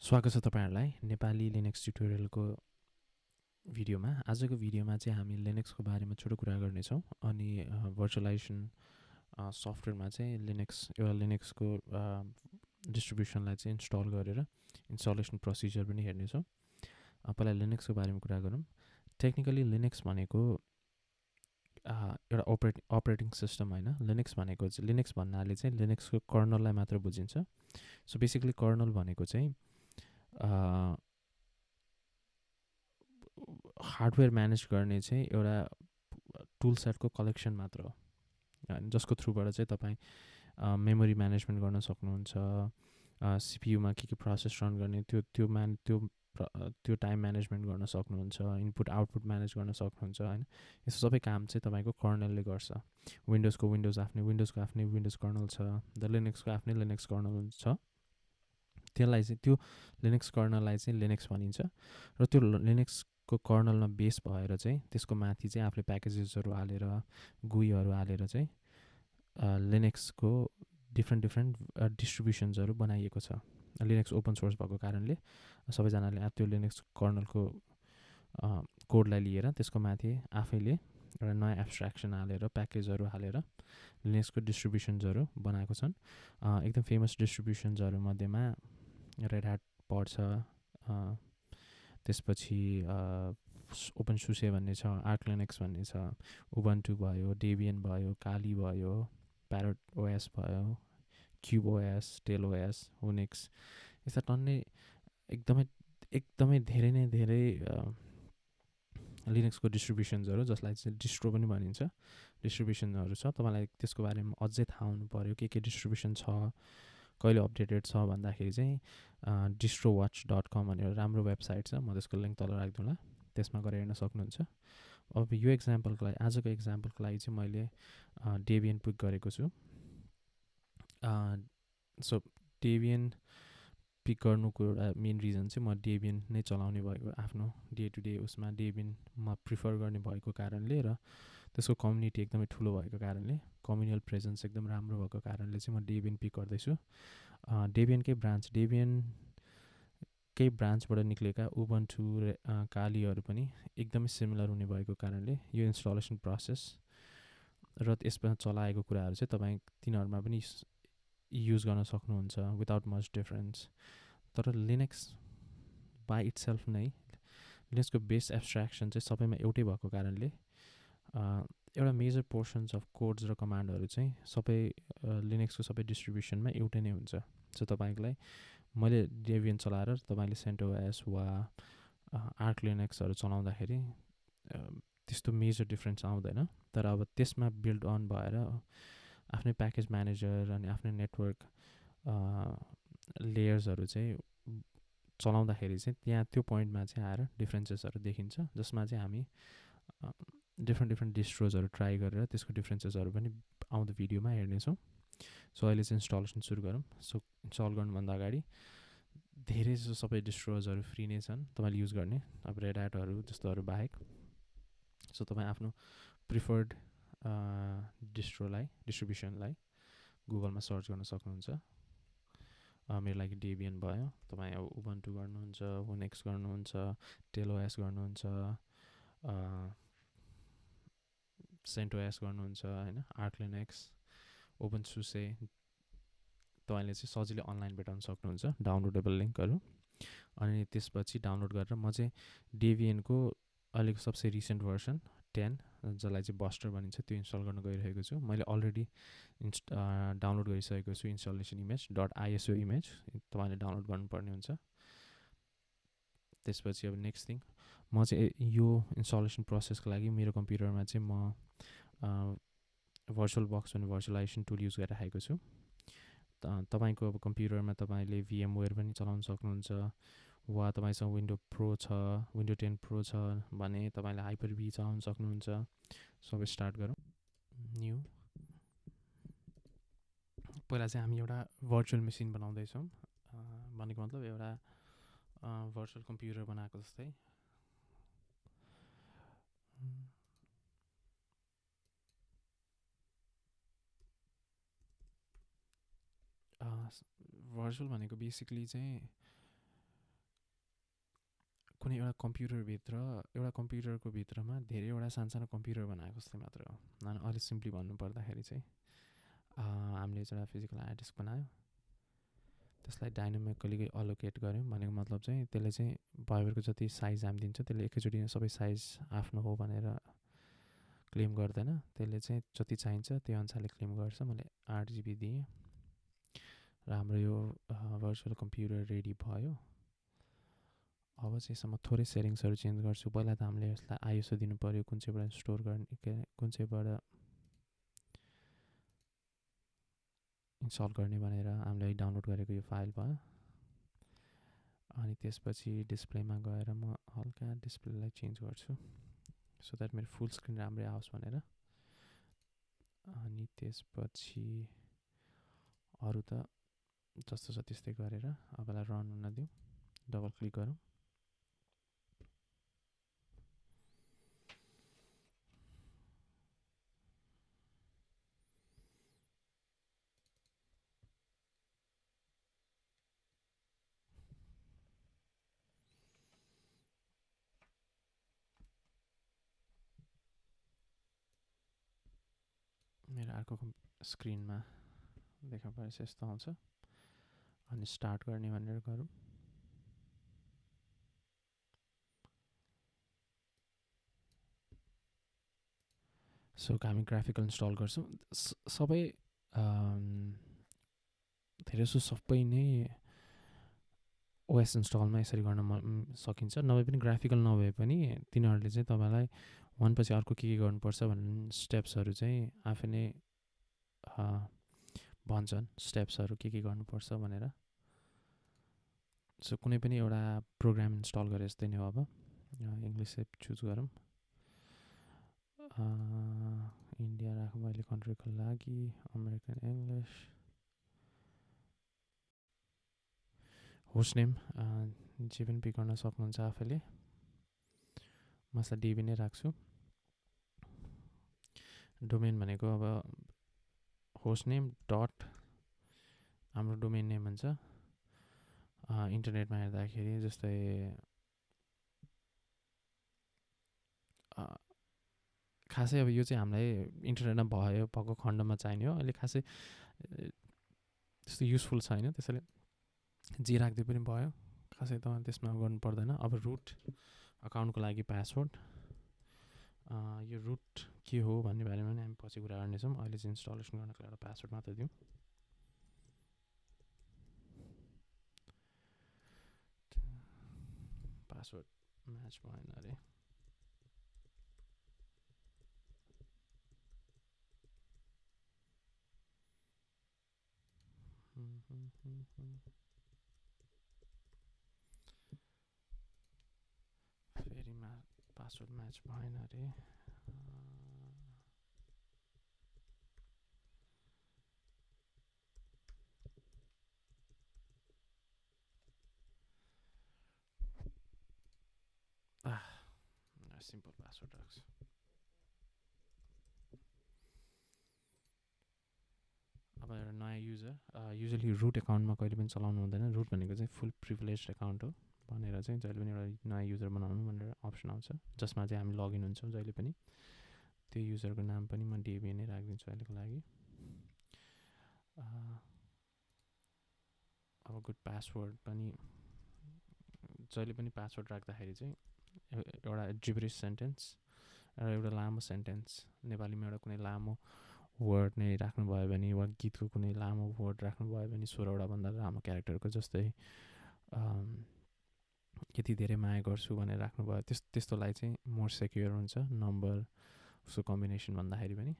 स्वागत छ तपाईहरुलाई नेपाली लिनक्स ट्युटोरियलको भिडियोमा। आजको भिडियोमा चाहिँ हामी लिनक्सको बारेमा छोटो कुरा गर्नेछौँ अनि भर्चुअलाइजेसन सफ्टवेयरमा चाहिँ एउटा लिनक्सको डिस्ट्रिब्युसनलाई चाहिँ इन्स्टल गरेर इन्स्टलेसन प्रोसिजर पनि हेर्नेछौँ। पहिला लिनक्सको बारेमा कुरा गरौँ। टेक्निकली लिनक्स भनेको एउटा अपरेटिङ सिस्टम हैन। लिनक्स भन्नाले चाहिँ लिनक्सको कर्नललाई मात्र बुझिन्छ। सो बेसिकली कर्नल भनेको चाहिँ हार्डवेयर म्यानेज गर्ने चाहिँ एउटा टुल सेटको कलेक्सन मात्र हो, जसको थ्रुबाट चाहिँ तपाईँ मेमोरी म्यानेजमेन्ट गर्न सक्नुहुन्छ, सिपियुमा के प्रोसेस रन गर्ने त्यो टाइम म्यानेजमेन्ट गर्न सक्नुहुन्छ, इनपुट आउटपुट म्यानेज गर्न सक्नुहुन्छ हैन। यस्तो सबै काम चाहिँ तपाईँको कर्नलले गर्छ। विन्डोजको आफ्नै विन्डोज कर्नल छ, द लिनक्सको आफ्नै लिनक्स कर्नल छ। त्यो लिनक्स कर्नललाई चाहिँ लिनक्स भनिन्छ र त्यो लिनक्सको कर्नलमा बेस भएर चाहिँ त्यसको माथि चाहिँ आफूले प्याकेजेसहरू हालेर गुईहरू हालेर चाहिँ लिनक्सको डिफ्रेन्ट डिस्ट्रिब्युसन्सहरू बनाइएको छ। लिनक्स ओपन सोर्स भएको कारणले सबैजनाले त्यो लिनक्स कर्नलको कोडलाई लिएर त्यसको माथि आफैले एउटा नयाँ एब्स्ट्र्याक्सन हालेर प्याकेजहरू हालेर लिनक्सको डिस्ट्रिब्युसन्सहरू बनाएको छन्। एकदम फेमस डिस्ट्रिब्युसन्सहरू मध्येमा रेड ह्याट पर्छ, त्यसपछि ओपन सुसे भन्ने छ, आर्क लिनक्स भन्ने छ, उबन्टु भयो, डेबियन भयो, काली भयो, प्यारोट ओएस भयो, क्युब ओएस, टेल ओएस, हुनिक्स, यस्ता टन्नै एकदमै धेरै लिनक्सको डिस्ट्रिब्युसन्सहरू, जसलाई चाहिँ डिस्ट्रो पनि भनिन्छ, डिस्ट्रिब्युसनहरू छ। तपाईँलाई त्यसको बारेमा अझै थाहा हुनु पऱ्यो के डिस्ट्रिब्युसन छ, कहिले अपडेटेड छ भन्दाखेरि चाहिँ distroWatch.com भनेर राम्रो वेबसाइट छ, म त्यसको लिङ्क तल राखिदिउँला, त्यसमा गएर हेर्न सक्नुहुन्छ। अब यो आजको एक्जाम्पलको लागि चाहिँ मैले डेबियन पिक गरेको छु। सो डेबियन पिक गर्नुको एउटा मेन रिजन चाहिँ म डेबियन नै चलाउने भएको, आफ्नो डे टु डे उसमा डेबियनमा प्रिफर गर्ने भएको कारणले र त्यसको कम्युनिटी एकदमै ठुलो भएको कारणले, कम्युनियल प्रेजेन्स एकदम राम्रो भएको कारणले चाहिँ म डेबियन पिक गर्दैछु। डेबियनकै ब्रान्चबाट निक्लेका उबन्टु कालीहरू पनि एकदमै सिमिलर हुने भएको कारणले यो इन्स्टलेसन प्रोसेस र त्यसमा चलाएको कुराहरू चाहिँ तपाईँ तिनीहरूमा पनि युज गर्न सक्नुहुन्छ विदाउट मच डिफरेन्स। तर लिनक्स बाई इट्सेल्फ नै, लिनक्सको बेस एब्स्ट्र्याक्सन चाहिँ सबैमा एउटै भएको कारणले एउटा मेजर पोर्सन्स अफ कोड्स र कमान्डहरू चाहिँ सबै लिनक्सको सबै डिस्ट्रिब्युसनमा एउटै नै हुन्छ। सो तपाईँलाई मैले डेबियन चलाएर तपाईँले सेन्टोएस वा आर्क लिनक्सहरू चलाउँदाखेरि त्यस्तो मेजर डिफ्रेन्स आउँदैन। तर अब त्यसमा बिल्ड अन भएर आफ्नै प्याकेज म्यानेजर अनि आफ्नै नेटवर्क लेयर्सहरू चाहिँ चलाउँदाखेरि चाहिँ त्यहाँ त्यो पोइन्टमा चाहिँ आएर डिफ्रेन्सेसहरू देखिन्छ, जसमा चाहिँ हामी डिफ्रेन्ट डिस्ट्रोजहरू ट्राई गरेर त्यसको डिफ्रेन्सेसहरू पनि आउँदो भिडियोमा हेर्नेछौँ। सो अहिले चाहिँ इन्स्टलेसन सुरु गरौँ। सो इन्स्टल गर्नुभन्दा अगाडि धेरै जस्तो सबै डिस्ट्रोजहरू फ्री नै छन् तपाईँले युज गर्ने, अब रेड ह्याटहरू जस्तोहरू बाहेक। सो तपाईँ आफ्नो प्रिफर्ड डिस्ट्रिब्युसनलाई गुगलमा सर्च गर्न सक्नुहुन्छ। मेरो लागि डेबियन भयो, तपाईँ अब उबन्टु गर्नुहुन्छ, हुनिक्स गर्नुहुन्छ, टेलओएस गर्नुहुन्छ, सेन्टओएस गर्नुहुन्छ होइन, आर्क लिनक्स, ओपन सुसे, तपाईँले चाहिँ सजिलै अनलाइन भेटाउन सक्नुहुन्छ डाउनलोडेबल लिङ्कहरू। अनि त्यसपछि डाउनलोड गरेर म चाहिँ डेबियनको अहिलेको सबसे रिसेन्ट भर्सन 10, जसलाई चाहिँ बस्टर भनिन्छ, त्यो इन्स्टल गर्न गइरहेको छु। मैले अलरेडी डाउनलोड गरिसकेको छु इन्स्टलेसन इमेज .iso इमेज, तपाईँले डाउनलोड गर्नुपर्ने हुन्छ। त्यसपछि अब नेक्स्ट थिङ, म चाहिँ यो इन्स्टलेसन प्रोसेसको लागि मेरो कम्प्युटरमा चाहिँ म भर्चुअलबक्स भन्ने भर्चुअलाइजेसन टुल युज गरिरहेको छु। तपाईँको अब कम्प्युटरमा तपाईँले VMware पनि चलाउन सक्नुहुन्छ, वा तपाईँसँग विन्डो 10 प्रो छ भने तपाईँले हाइपर-भी चलाउन सक्नुहुन्छ। सो अब स्टार्ट गरौँ। न्यू, पहिला चाहिँ हामी एउटा भर्चुअल मेसिन बनाउँदैछौँ, भनेको मतलब एउटा भर्चुअल कम्प्युटर बनाएको जस्तै। भर्चुअल भनेको बेसिकली चाहिँ एउटा कम्प्युटरको भित्रमा धेरैवटा सानसानो कम्प्युटर बनाएको जस्तै मात्र हो. अनि अलिक सिम्पली भन्नुपर्दाखेरि चाहिँ हामीले एउटा फिजिकल हार्ड डिस्क बनायो, त्यसलाई डाइनामिकली अलोकेट गऱ्यौँ. भनेको मतलब चाहिँ त्यसले चाहिँ भयोभरको जति साइज हामी दिन्छ त्यसले एकैचोटि सबै साइज आफ्नो हो भनेर क्लेम गर्दैन. त्यसले चाहिँ जति चाहिन्छ त्यो अनुसारले क्लेम गर्छ. मैले 8 GB दिएँ र हाम्रो यो भर्चुअल कम्प्युटर रेडी भयो. अब चाहिँ यसमा थोरै सेटिङ्सहरू चेन्ज गर्छु. पहिला त हामीले यसलाई आइएसओ दिनु पऱ्यो, कुन चाहिँबाट स्टोर गर्ने, कुन चाहिँबाट इन्स्टल गर्ने भनेर हामीले डाउनलोड गरेको यो फाइल भयो. अनि त्यसपछि डिस्प्लेमा गएर म हल्का डिस्प्लेलाई चेन्ज गर्छु सो द्याट मेरो फुल स्क्रिन राम्रै आओस् भनेर. अनि त्यसपछि अरू त जस्तो छ त्यस्तै गरेर अबलाई रन हुन दिउँ. डबल क्लिक गरौँ. मेरो अर्को स्क्रिनमा देखा परेछ यस्तो आउँछ. अनि स्टार्ट गर्ने भनेर गरौँ. सो हामी ग्राफिकल इन्स्टल गर्छौँ. सबै धेरै जसो सबै नै ओएस इन्स्टलमा यसरी गर्न सकिन्छ. नभए पनि ग्राफिकल नभए पनि तिनीहरूले चाहिँ तपाईँलाई वानपछि अर्को के गर्नुपर्छ भन्ने स्टेप्सहरू चाहिँ आफै नै भन्छन्, स्टेप्सहरू के गर्नुपर्छ भनेर. सो कुनै पनि एउटा प्रोग्राम इन्स्टल गरे जस्तै नै हो. अब इङ्ग्लिस चुज गरौँ. इन्डिया राखौँ अहिले कन्ट्रीको लागि. American English. होस्ट नेम जे पनि पिक गर्न सक्नुहुन्छ आफैले. म यसलाई डेबी नै राख्छु. डोमेन भनेको अब होस्ट नेम डट हाम्रो डोमेन नेम हुन्छ. इन्टरनेटमा हेर्दाखेरि जस्तै खासै अब यो चाहिँ हामीलाई इन्टरनेटमा भएको खण्डमा चाहिने हो. अहिले खासै त्यस्तो युजफुल छैन, त्यसैले जे राख्दै पनि भयो. खासै त त्यसमा गर्नु पर्दैन. अब रुट अकाउन्टको लागि पासवर्ड, यो रुट के हो भन्ने बारेमा पनि हामी पछि कुरा गर्नेछौँ. अहिले चाहिँ इन्स्टलेसन गर्नको लागि एउटा पासवर्ड मात्र दिउँ. पासवर्ड म्याच भएन अरे. फेरि पासवर्ड म्याच भएन अरे. सिम्पल पासवर्ड राख्छु. अब एउटा नयाँ युजरली रुट एकाउन्टमा कहिले पनि चलाउनु हुँदैन. रुट भनेको चाहिँ फुल प्रिभिलेज एकाउन्ट हो भनेर चाहिँ जहिले पनि एउटा नयाँ युजर बनाउनु भनेर अप्सन आउँछ, जसमा चाहिँ हामी लगइन हुन्छौँ जहिले पनि. त्यो युजरको नाम पनि म डेबी नै राखिदिन्छु अहिलेको लागि. अब गुड पासवर्ड पनि जहिले पनि पासवर्ड राख्दाखेरि चाहिँ एउटा जिब्रिस सेन्टेन्स र एउटा लामो सेन्टेन्स, नेपालीमा एउटा कुनै लामो वर्ड नै राख्नुभयो भने वा गीतको कुनै लामो वर्ड राख्नुभयो भने 16वटा भन्दा लामो क्यारेक्टरको, जस्तै यति धेरै माया गर्छु भनेर राख्नुभयो त्यस्तोलाई चाहिँ मोर सेक्युर हुन्छ नम्बर उसको कम्बिनेसन भन्दाखेरि पनि.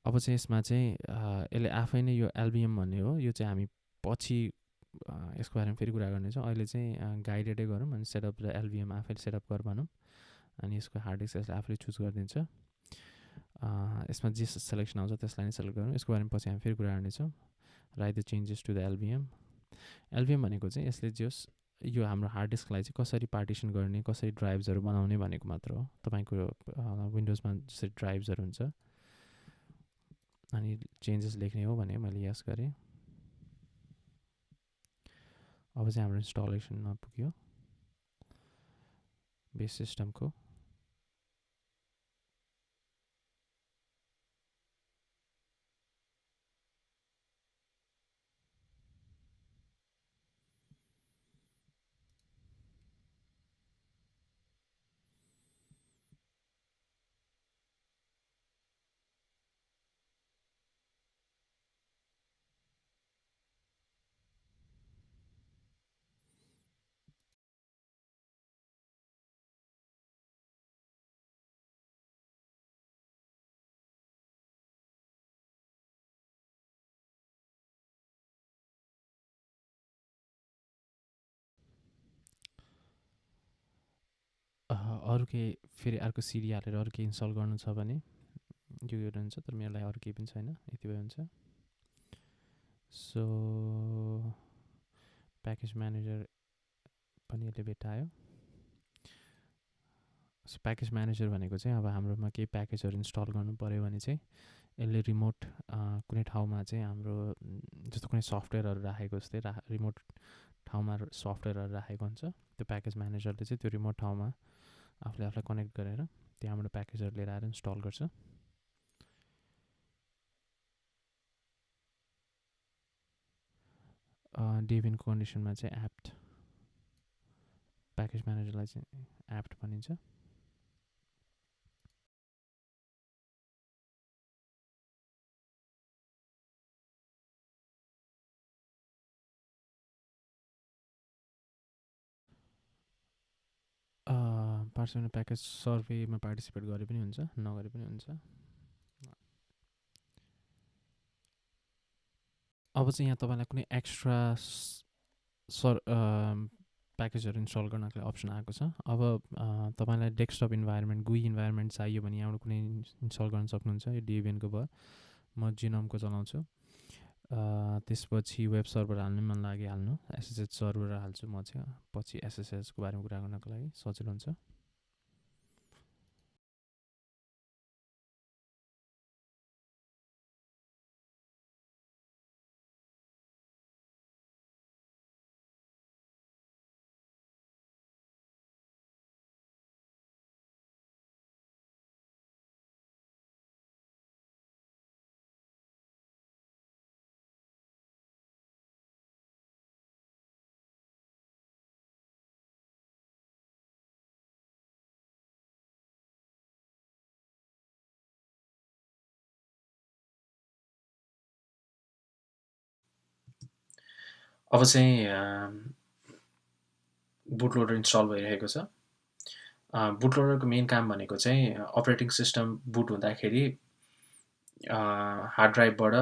अब चाहिँ यसमा चाहिँ यसले आफै नै यो एल्बिएम भन्ने हो. यो चाहिँ हामी पछि यसको बारेमा फेरि कुरा गर्नेछौँ. अहिले चाहिँ गाइडेडै गरौँ. अनि सेटअप र एल्बिएम आफैले सेटअप गर भनौँ. अनि यसको हार्ड डिस्क यसले आफूले चुज गरिदिन्छ. यसमा जे सेलेक्सन आउँछ त्यसलाई नै सेलेक्ट गरौँ. यसको बारेमा पछि हामी फेरि कुरा गर्नेछौँ. Write the changes to the LBM. LBM भनेको चाहिँ यसले जस यो हाम्रो हार्ड डिस्कलाई चाहिँ कसरी पार्टिसन गर्ने, कसरी ड्राइभ्सहरू बनाउने भनेको मात्र हो. तपाईँको विन्डोजमा जसरी ड्राइभ्सहरू हुन्छ अनि चेन्जेस लेख्ने हो भने मैले यस गरेँ. अब चाहिँ हाम्रो इन्स्टलेसनमा पुग्यो बेस सिस्टमको। अरू केही फेरि अर्को सिडी हालेर अरू केही इन्स्टल गर्नु छ भने यो हुन्छ, तर मेरो लागि अरू केही पनि छैन, यति भए हुन्छ। सो प्याकेज म्यानेजर पनि यसले भेटायो। सो प्याकेज म्यानेजर भनेको चाहिँ अब हाम्रोमा केही प्याकेजहरू इन्स्टल गर्नु पऱ्यो भने चाहिँ यसले रिमोट कुनै ठाउँमा चाहिँ हाम्रो जस्तो कुनै सफ्टवेयरहरू राखेको जस्तै रिमोट ठाउँमा सफ्टवेयरहरू राखेको हुन्छ। त्यो प्याकेज म्यानेजरले चाहिँ त्यो रिमोट ठाउँमा आफूले आफूलाई कनेक्ट गरेर त्यहाँबाट प्याकेजहरू लिएर आएर इन्स्टल गर्छ। डेबियनको कन्डिसनमा चाहिँ एप्ट, प्याकेज म्यानेजरलाई चाहिँ एप्ट भनिन्छ। पार्टिसिपेट प्याकेज सर्वेमा पार्टिसिपेट गरे पनि हुन्छ, नगरे पनि हुन्छ। अब चाहिँ यहाँ तपाईँलाई कुनै एक्स्ट्रा प्याकेजहरू इन्स्टल गर्नको लागि अप्सन आएको छ। अब तपाईँलाई डेस्कटप इन्भाइरोमेन्ट गुई इन्भाइरोमेन्ट चाहियो भने यहाँबाट कुनै इन्स्टल गर्न सक्नुहुन्छ। यो डेबियनको भयो, म जिनोमको चलाउँछु। त्यसपछि वेब सर्भर हाल्नु मन लाग्यो हाल्नु, एसएसएच सर्भर हाल्छु म चाहिँ, पछि एसएसएचको बारेमा कुरा गर्नको लागि सजिलो हुन्छ। अब चाहिँ बुटलोडर इन्स्टल भइरहेको छ। बुटलोडरको मेन काम भनेको चाहिँ अपरेटिङ सिस्टम बुट हुँदाखेरि हार्ड ड्राइभबाट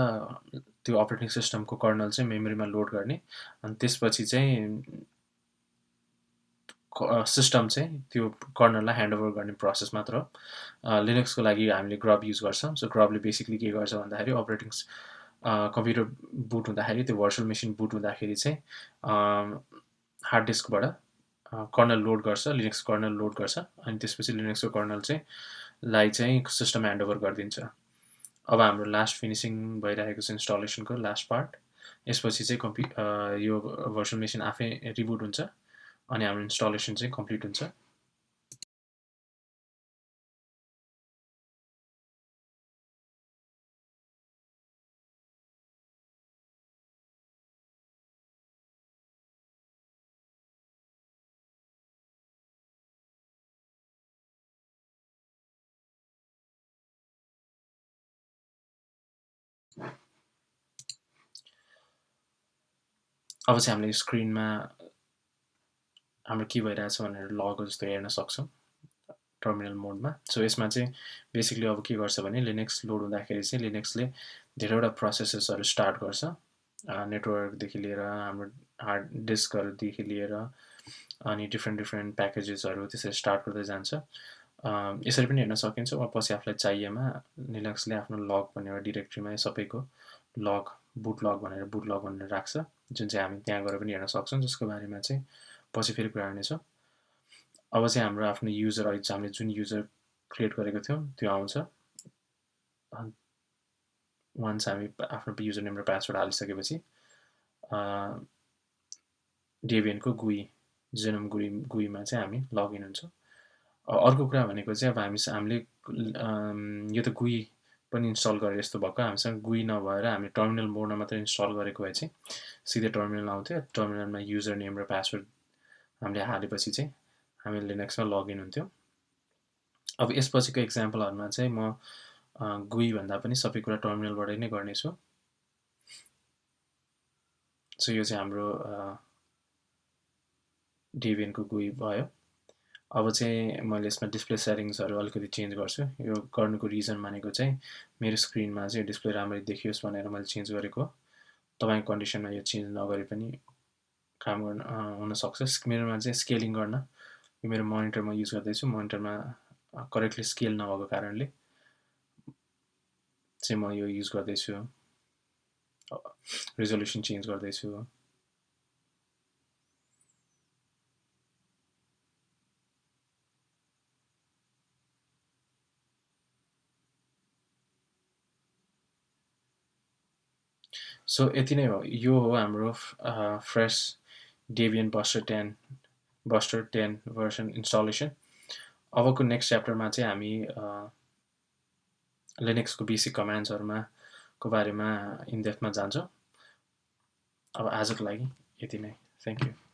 त्यो अपरेटिङ सिस्टमको कर्नल चाहिँ मेमोरीमा लोड गर्ने, अनि त्यसपछि चाहिँ सिस्टम चाहिँ त्यो कर्नललाई ह्यान्डओभर गर्ने प्रोसेस मात्र हो। लिनक्सको लागि हामीले ग्रब युज गर्छौँ। सो ग्रबले बेसिकली के गर्छ भन्दाखेरि अपरेटिङ कम्प्युटर बुट हुँदाखेरि, त्यो भर्चुअल मेसिन बुट हुँदाखेरि चाहिँ हार्ड डिस्कबाट कर्नल लोड गर्छ, लिनक्स कर्नल लोड गर्छ, अनि त्यसपछि लिनक्सको कर्नल चाहिँ सिस्टम ह्यान्डओभर गरिदिन्छ। अब हाम्रो लास्ट फिनिसिङ भइरहेको छ इन्स्टलेसनको लास्ट पार्ट। यसपछि चाहिँ यो भर्चुअल मेसिन आफै रिबुट हुन्छ अनि हाम्रो इन्स्टलेसन चाहिँ कम्प्लिट हुन्छ। अब चाहिँ हामीले स्क्रिनमा हाम्रो के भइरहेछ भनेर लगको जस्तो हेर्न सक्छौँ टर्मिनल मोडमा। सो यसमा चाहिँ बेसिकली अब के गर्छ भने लिनक्स लोड हुँदाखेरि चाहिँ लिनक्सले धेरैवटा प्रोसेसेसहरू स्टार्ट गर्छ, नेटवर्कदेखि लिएर हाम्रो हार्ड डिस्कहरूदेखि लिएर अनि डिफ्रेन्ट प्याकेजेसहरू त्यसरी स्टार्ट गर्दै जान्छ। यसरी पनि हेर्न सकिन्छ, वा पछि आफूलाई चाहिएमा लिनक्सले आफ्नो लग भन्ने एउटा डिरेक्ट्रीमा सबैको लग बुट लग भनेर राख्छ, जुन चाहिँ हामी त्यहाँ गएर पनि हेर्न सक्छौँ, जसको बारेमा चाहिँ पछि फेरि कुरा गर्नेछौँ। अब चाहिँ हाम्रो आफ्नो युजर अहिले हामीले जुन युजर क्रिएट गरेको थियौँ त्यो आउँछ। वान्स हामी आफ्नो युजर नेम र पासवर्ड हालिसकेपछि डेबियनको गुई जेनोम गुईमा चाहिँ हामी लगइन हुन्छौँ। अर्को कुरा भनेको चाहिँ अब हामीले यो त गुई पनि इन्स्टल गरेर यस्तो भएको, हामीसँग गुई नभएर हामी टर्मिनल मोडमा मात्रै इन्स्टल गरेको भए चाहिँ सिधै टर्मिनल आउँथ्यो। टर्मिनलमा युजर नेम र पासवर्ड हामीले हालेपछि चाहिँ हामी लिनक्समा लगइन हुन्थ्यौँ। अब यसपछिको इक्जाम्पलहरूमा चाहिँ म गुई भन्दा पनि सबै कुरा टर्मिनलबाट नै गर्नेछु। सो यो चाहिँ हाम्रो डेबियनको गुई भयो। अब चाहिँ मैले यसमा डिस्प्ले सेटिङ्सहरू अलिकति चेन्ज गर्छु। यो गर्नुको रिजन भनेको चाहिँ मेरो स्क्रिनमा चाहिँ डिस्प्ले राम्ररी देखियोस् भनेर मैले चेन्ज गरेको हो। तपाईँको कन्डिसनमा यो चेन्ज नगरे पनि काम गर्न हुनसक्छ। मेरोमा चाहिँ स्केलिङ गर्न यो मेरो मोनिटरमा युज गर्दैछु। मोनिटरमा करेक्टली स्केल नभएको कारणले चाहिँ म यो युज गर्दैछु, रिजोल्युसन चेन्ज गर्दैछु। सो यति नै हो। यो हो हाम्रो fresh Debian buster 10 version installation. अबको नेक्स्ट च्याप्टरमा चाहिँ हामी लिनक्सको बेसिक कमान्ड्सहरूमा को बारेमा इनडेप्थमा जान्छौँ। अब आजको लागि यति नै। Thank you.